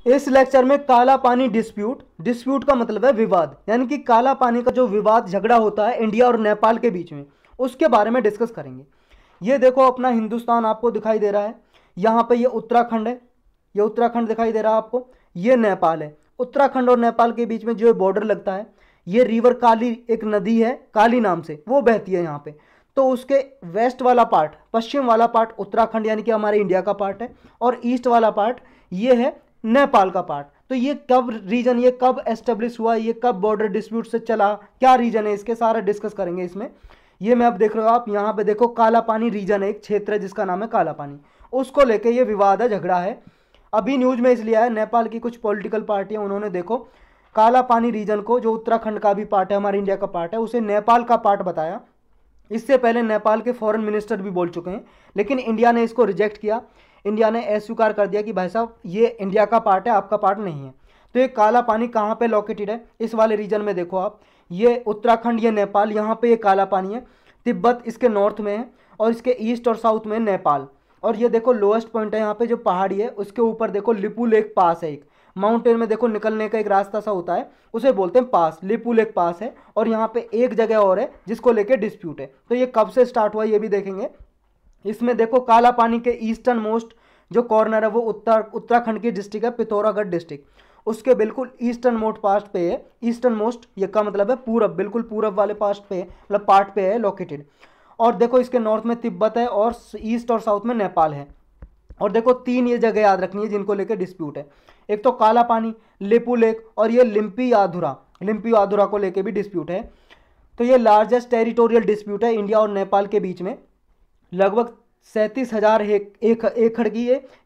इस लेक्चर में काला पानी डिस्प्यूट, डिस्प्यूट का मतलब है विवाद, यानी कि काला पानी का जो विवाद झगड़ा होता है इंडिया और नेपाल के बीच में, उसके बारे में डिस्कस करेंगे। ये देखो अपना हिंदुस्तान आपको दिखाई दे रहा है, यहाँ पे ये उत्तराखंड है, ये उत्तराखंड दिखाई दे रहा है आपको, ये नेपाल है। उत्तराखंड और नेपाल के बीच में जो बॉर्डर लगता है, ये रिवर काली एक नदी है काली नाम से, वो बहती है यहाँ पे। तो उसके वेस्ट वाला पार्ट, पश्चिम वाला पार्ट उत्तराखंड यानी कि हमारे इंडिया का पार्ट है, और ईस्ट वाला पार्ट ये है नेपाल का पार्ट। तो ये कब रीजन, ये कब एस्टेब्लिश हुआ, ये कब बॉर्डर डिस्प्यूट से चला, क्या रीजन है इसके, सारा डिस्कस करेंगे इसमें। ये मैं अब देख रहे हो आप यहाँ पे देखो, काला पानी रीजन है, एक क्षेत्र है जिसका नाम है काला पानी, उसको लेके ये विवाद है, झगड़ा है। अभी न्यूज में इसलिए आया, नेपाल की कुछ पॉलिटिकल पार्टियां उन्होंने देखो काला पानी रीजन को, जो उत्तराखंड का भी पार्ट है, हमारे इंडिया का पार्ट है, उसे नेपाल का पार्ट बताया। इससे पहले नेपाल के फॉरेन मिनिस्टर भी बोल चुके हैं, लेकिन इंडिया ने इसको रिजेक्ट किया। इंडिया ने अस्वीकार कर दिया कि भाई साहब ये इंडिया का पार्ट है, आपका पार्ट नहीं है। तो ये काला पानी कहाँ पे लोकेटेड है, इस वाले रीजन में देखो आप, ये उत्तराखंड, ये नेपाल, यहाँ पे ये काला पानी है। तिब्बत इसके नॉर्थ में है, और इसके ईस्ट और साउथ में नेपाल। और ये देखो लोएस्ट पॉइंट है यहाँ पे जो पहाड़ी है, उसके ऊपर देखो लिपू लेक पास है, एक माउंटेन में देखो निकलने का एक रास्ता सा होता है, उसे बोलते हैं पास, लिपू लेक पास है। और यहाँ पे एक जगह और है जिसको लेके डिस्प्यूट है। तो ये कब से स्टार्ट हुआ ये भी देखेंगे। इसमें देखो काला पानी के ईस्टर्न मोस्ट जो कॉर्नर है वो उत्तराखंड की डिस्ट्रिक्ट है पिथौरागढ़ डिस्ट्रिक्ट, उसके बिल्कुल ईस्टर्न मोस्ट पार्ट पे है। ईस्टर्न मोस्ट ये का मतलब है पूरब, बिल्कुल पूरब वाले पार्ट पे, मतलब पार्ट पे है लोकेटेड। और देखो इसके नॉर्थ में तिब्बत है, और ईस्ट और साउथ में नेपाल है। और देखो तीन ये जगह याद रखनी है जिनको लेकर डिस्प्यूट है, एक तो काला पानी, लिपू लेक, और ये लिम्पी याधुरा, लिम्पी याधुरा को लेकर भी डिस्प्यूट है। तो ये लार्जेस्ट टेरिटोरियल डिस्प्यूट है इंडिया और नेपाल के बीच में। लगभग 37,000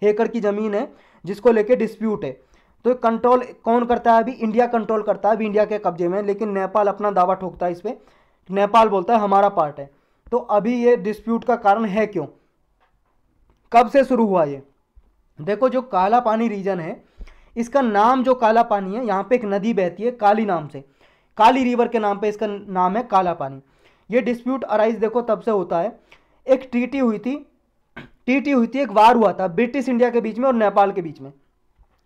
एकड़ की ज़मीन है जिसको लेके डिस्प्यूट है। तो कंट्रोल कौन करता है, अभी इंडिया कंट्रोल करता है, अभी इंडिया के कब्जे में, लेकिन नेपाल अपना दावा ठोकता है इस पर। नेपाल बोलता है हमारा पार्ट है। तो अभी ये डिस्प्यूट का कारण है क्यों, कब से शुरू हुआ ये देखो। जो काला पानी रीजन है, इसका नाम जो काला पानी है, यहाँ पे एक नदी बहती है काली नाम से, काली रिवर के नाम पे इसका नाम है काला पानी। ये डिस्प्यूट अराइज देखो तब से होता है, एक ट्रीटी हुई थी, एक वार हुआ था ब्रिटिश इंडिया के बीच में और नेपाल के बीच में।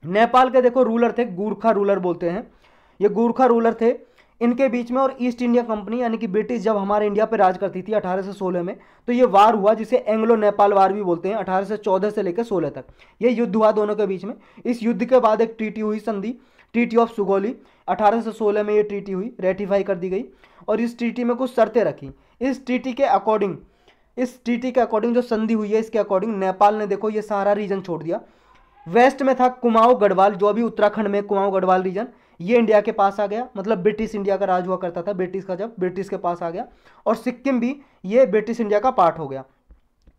नेपाल के देखो रूलर थे, गूर्खा रूलर बोलते हैं, ये गूर्खा रूलर थे इनके बीच में, और ईस्ट इंडिया कंपनी यानी कि ब्रिटिश जब हमारे इंडिया पर राज करती थी 1816 में, तो ये वार हुआ जिसे एंग्लो नेपाल वार भी बोलते हैं, 1814 से लेकर 16 तक ये युद्ध हुआ दोनों के बीच में। इस युद्ध के बाद एक ट्रीटी हुई, संधि, ट्रीटी ऑफ सुगौली, 1816 में ये ट्रीटी हुई, रेटिफाई कर दी गई। और इस ट्रीटी में कुछ शर्तें रखी। इस ट्रीटी के अकॉर्डिंग जो संधि हुई है, इसके अकॉर्डिंग नेपाल ने देखो ये सारा रीजन छोड़ दिया। वेस्ट में था कुमाऊं गढ़वाल, जो अभी उत्तराखंड में कुमाऊं गढ़वाल रीजन, ये इंडिया के पास आ गया, मतलब ब्रिटिश इंडिया का राज हुआ करता था ब्रिटिश का, जब ब्रिटिश के पास आ गया। और सिक्किम भी ये ब्रिटिश इंडिया का पार्ट हो गया।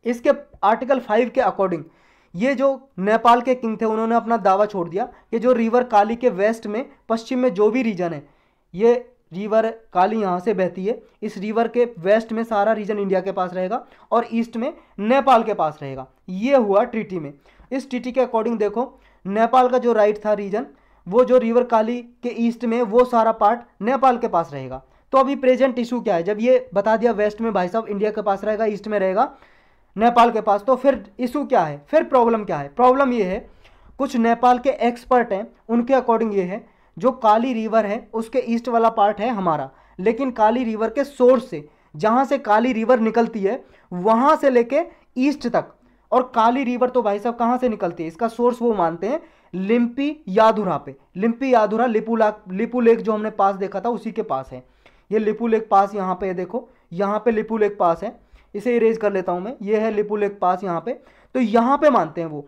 इसके आर्टिकल 5 के अकॉर्डिंग ये जो नेपाल के किंग थे उन्होंने अपना दावा छोड़ दिया कि जो रिवर काली के वेस्ट में, पश्चिम में जो भी रीजन है, ये रिवर काली यहाँ से बहती है, इस रिवर के वेस्ट में सारा रीजन इंडिया के पास रहेगा और ईस्ट में नेपाल के पास रहेगा। ये हुआ ट्रीटी में। इस ट्रीटी के अकॉर्डिंग देखो नेपाल का जो राइट था रीजन, वो जो रिवर काली के ईस्ट में, वो सारा पार्ट नेपाल के पास रहेगा। तो अभी प्रेजेंट इशू क्या है, जब ये बता दिया वेस्ट में भाई साहब इंडिया के पास रहेगा, ईस्ट में रहेगा नेपाल के पास, तो फिर इशू क्या है, फिर प्रॉब्लम क्या है। प्रॉब्लम ये है, कुछ नेपाल के एक्सपर्ट हैं उनके अकॉर्डिंग ये है, जो काली रिवर है उसके ईस्ट वाला पार्ट है हमारा, लेकिन काली रिवर के सोर्स से, जहाँ से काली रिवर निकलती है वहाँ से लेके ईस्ट तक, और काली रिवर तो भाई साहब कहाँ से निकलती है, इसका सोर्स वो मानते हैं लिम्पी याधुरा पे। लिम्पी याधुरा लिपू लेक जो हमने पास देखा था उसी के पास है। ये लिपू लेक पास यहाँ पे है, देखो यहाँ पे लिपू लेक पास है, इसे इरेज कर लेता हूँ मैं, ये है लिपू लेक पास यहाँ पे। तो यहाँ पे मानते हैं वो।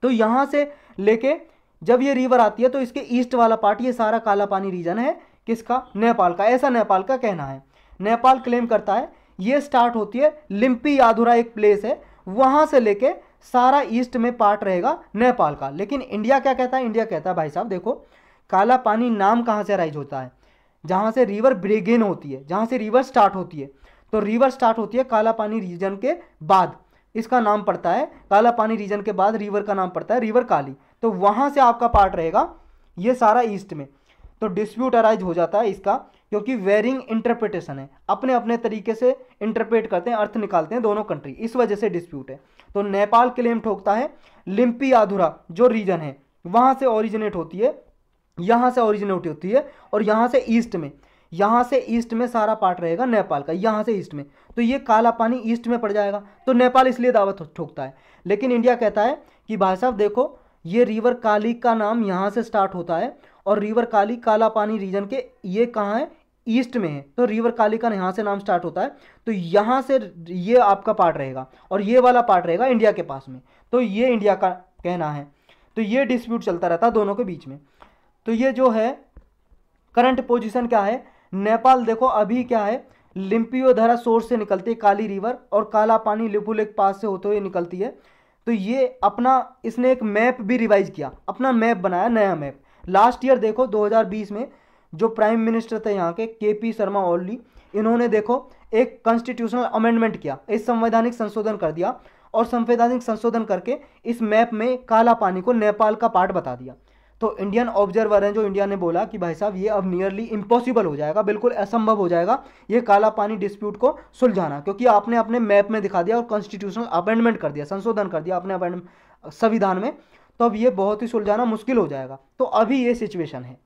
तो यहाँ से लेके जब ये रिवर आती है तो इसके ईस्ट वाला पार्ट, ये सारा काला पानी रीजन है किसका, नेपाल का, ऐसा नेपाल का कहना है। नेपाल क्लेम करता है ये स्टार्ट होती है लिम्पी याधुरा, एक प्लेस है, वहाँ से लेके सारा ईस्ट में पार्ट रहेगा नेपाल का। लेकिन इंडिया क्या कहता है, इंडिया कहता है भाई साहब देखो काला पानी नाम कहाँ से राइज होता है, जहाँ से रिवर ब्रेगेन होती है, जहाँ से रिवर स्टार्ट होती है। तो रिवर स्टार्ट होती है काला पानी रीजन के बाद, इसका नाम पड़ता है काला पानी रीजन के बाद रिवर का नाम पड़ता है रिवर काली। तो वहाँ से आपका पार्ट रहेगा ये सारा ईस्ट में। तो डिस्प्यूट अराइज हो जाता है इसका, क्योंकि वेरिंग इंटरप्रिटेशन है, अपने अपने तरीके से इंटरप्रेट करते हैं, अर्थ निकालते हैं दोनों कंट्री, इस वजह से डिस्प्यूट है। तो नेपाल क्लेम ठोकता है लिम्पी याधुरा जो रीजन है वहाँ से ओरिजिनेट होती है, यहाँ से ओरिजिनेट होती है, और यहाँ से ईस्ट में सारा पार्ट रहेगा नेपाल का, यहाँ से ईस्ट में। तो ये काला पानी ईस्ट में पड़ जाएगा, तो नेपाल इसलिए दावा ठोकता है। लेकिन इंडिया कहता है कि भाई साहब देखो, ये रिवर काली का नाम यहाँ से स्टार्ट होता है, और रिवर काली काला पानी रीजन के ये कहाँ है, ईस्ट में है, तो रिवर काली का यहाँ से नाम स्टार्ट होता है, तो यहाँ से ये आपका पार्ट रहेगा, और ये वाला पार्ट रहेगा इंडिया के पास में। तो ये इंडिया का कहना है। तो ये डिस्प्यूट चलता रहता है दोनों के बीच में। तो ये जो है करंट पोजीशन क्या है, नेपाल देखो अभी क्या है, लिम्पियोधरा सोर्स से निकलती है काली रिवर, और काला पानी लिपुलेख पास से होते हुए निकलती है। तो ये अपना इसने एक मैप भी रिवाइज किया, अपना मैप बनाया, नया मैप। लास्ट ईयर देखो 2020 में जो प्राइम मिनिस्टर थे यहाँ के केपी शर्मा ओली, इन्होंने देखो एक कॉन्स्टिट्यूशनल अमेंडमेंट किया, इस संवैधानिक संशोधन कर दिया, और संवैधानिक संशोधन करके इस मैप में काला पानी को नेपाल का पार्ट बता दिया। तो इंडियन ऑब्जर्वर हैं जो इंडिया ने बोला कि भाई साहब ये अब नियरली इम्पॉसिबल हो जाएगा, बिल्कुल असंभव हो जाएगा ये काला पानी डिस्प्यूट को सुलझाना, क्योंकि आपने अपने मैप में दिखा दिया और कॉन्स्टिट्यूशनल अमेंडमेंट कर दिया, संशोधन कर दिया अपने संविधान में, तो अब ये बहुत ही सुलझाना मुश्किल हो जाएगा। तो अभी ये सिचुएशन है।